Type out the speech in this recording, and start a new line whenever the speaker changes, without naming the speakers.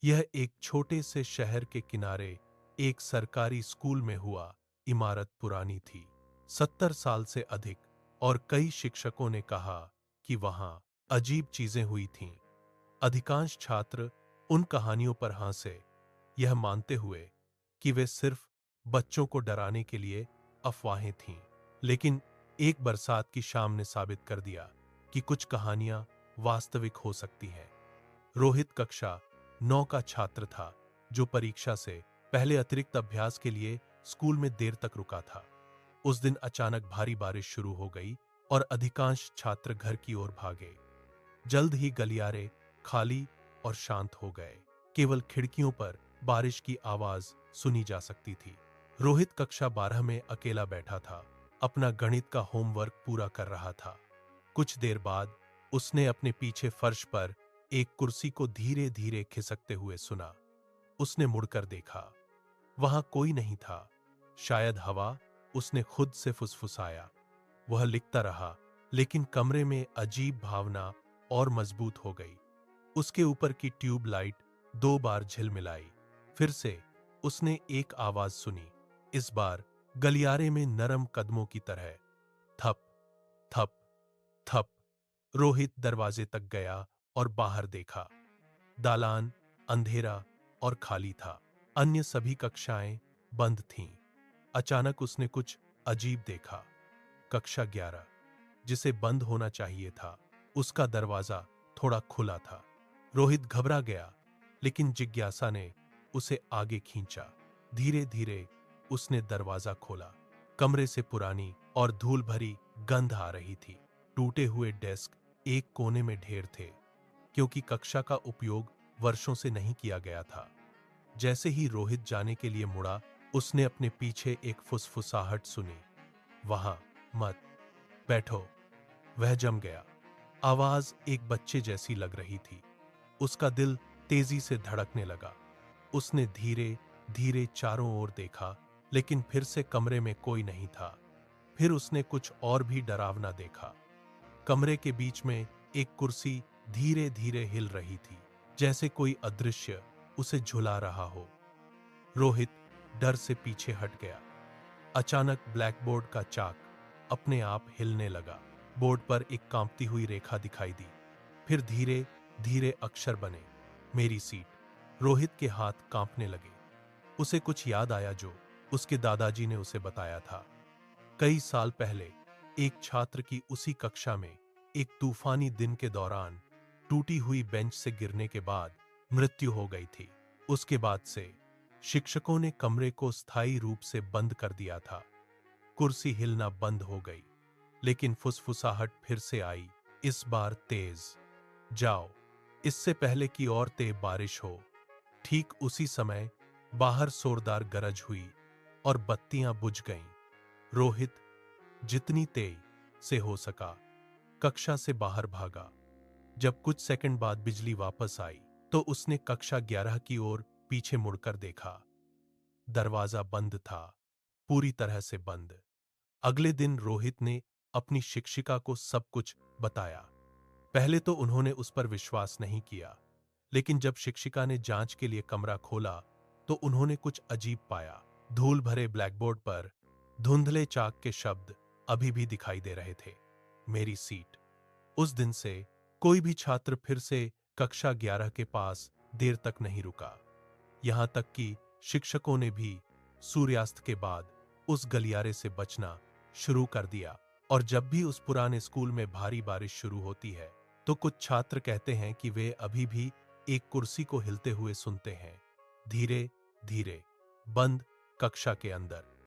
यह एक छोटे से शहर के किनारे एक सरकारी स्कूल में हुआ। इमारत पुरानी थी, 70 साल से अधिक, और कई शिक्षकों ने कहा कि वहां अजीब चीजें हुई थीं। अधिकांश छात्र उन कहानियों पर हंसे, यह मानते हुए कि वे सिर्फ बच्चों को डराने के लिए अफवाहें थीं। लेकिन एक बरसात की शाम ने साबित कर दिया कि कुछ कहानियां वास्तविक हो सकती हैं। रोहित कक्षा 9 का छात्र था, जो परीक्षा से पहले अतिरिक्त अभ्यास के लिए स्कूल में देर तक रुका था। उस दिन अचानक भारी बारिश शुरू हो गई और अधिकांश छात्र घर की ओर भागे। जल्द ही गलियारे खाली और शांत हो गए। केवल खिड़कियों पर बारिश की आवाज सुनी जा सकती थी। रोहित कक्षा 12 में अकेला बैठा था, अपना गणित का होमवर्क पूरा कर रहा था। कुछ देर बाद उसने अपने पीछे फर्श पर एक कुर्सी को धीरे धीरे खिसकते हुए सुना। उसने मुड़कर देखा, वहां कोई नहीं था। शायद हवा, उसने खुद से फुसफुसाया। वह लिखता रहा, लेकिन कमरे में अजीब भावना और मजबूत हो गई। उसके ऊपर की ट्यूब लाइट 2 बार झिलमिलाई। फिर से उसने एक आवाज सुनी, इस बार गलियारे में नरम कदमों की तरह। थप थप थप। रोहित दरवाजे तक गया और बाहर देखा। दालान अंधेरा और खाली था। अन्य सभी कक्षाएं बंद थीं। अचानक उसने कुछ अजीब देखा। कक्षा 11, जिसे बंद होना चाहिए था, उसका दरवाजा थोड़ा खुला था। रोहित घबरा गया, लेकिन जिज्ञासा ने उसे आगे खींचा। धीरे धीरे उसने दरवाजा खोला। कमरे से पुरानी और धूल भरी गंध आ रही थी। टूटे हुए डेस्क एक कोने में ढेर थे, क्योंकि कक्षा का उपयोग वर्षों से नहीं किया गया था। जैसे ही रोहित जाने के लिए मुड़ा, उसने अपने पीछे एक फुसफुसाहट सुनी, वहां मत बैठो। वह जम गया। आवाज एक बच्चे जैसी लग रही थी। उसका दिल तेजी से धड़कने लगा। उसने धीरे धीरे चारों ओर देखा, लेकिन फिर से कमरे में कोई नहीं था। फिर उसने कुछ और भी डरावना देखा। कमरे के बीच में एक कुर्सी धीरे धीरे हिल रही थी, जैसे कोई अदृश्य उसे झुला रहा हो। रोहित डर से पीछे हट गया। अचानक ब्लैकबोर्ड का चाक अपने आप हिलने लगा। बोर्ड पर एक कांपती हुई रेखा दिखाई दी। फिर धीरे धीरे अक्षर बने, मेरी सीट। रोहित के हाथ कांपने लगे। उसे कुछ याद आया जो उसके दादाजी ने उसे बताया था। कई साल पहले एक छात्र की उसी कक्षा में एक तूफानी दिन के दौरान टूटी हुई बेंच से गिरने के बाद मृत्यु हो गई थी। उसके बाद से शिक्षकों ने कमरे को स्थायी रूप से बंद कर दिया था। कुर्सी हिलना बंद हो गई, लेकिन फुसफुसाहट फिर से आई, इस बार तेज। जाओ, इससे पहले कि और तेज बारिश हो। ठीक उसी समय बाहर जोरदार गरज हुई और बत्तियां बुझ गईं। रोहित जितनी तेज से हो सका कक्षा से बाहर भागा। जब कुछ सेकंड बाद बिजली वापस आई, तो उसने कक्षा 11 की ओर पीछे मुड़कर देखा। दरवाजा बंद था, पूरी तरह से बंद। अगले दिन रोहित ने अपनी शिक्षिका को सब कुछ बताया। पहले तो उन्होंने उस पर विश्वास नहीं किया, लेकिन जब शिक्षिका ने जांच के लिए कमरा खोला, तो उन्होंने कुछ अजीब पाया। धूल भरे ब्लैकबोर्ड पर धुंधले चाक के शब्द अभी भी दिखाई दे रहे थे, मेरी सीट। उस दिन से कोई भी छात्र फिर से कक्षा 11 के पास देर तक नहीं रुका। यहां तक कि शिक्षकों ने भी सूर्यास्त के बाद उस गलियारे से बचना शुरू कर दिया। और जब भी उस पुराने स्कूल में भारी बारिश शुरू होती है, तो कुछ छात्र कहते हैं कि वे अभी भी एक कुर्सी को हिलते हुए सुनते हैं, धीरे धीरे बंद कक्षा के अंदर।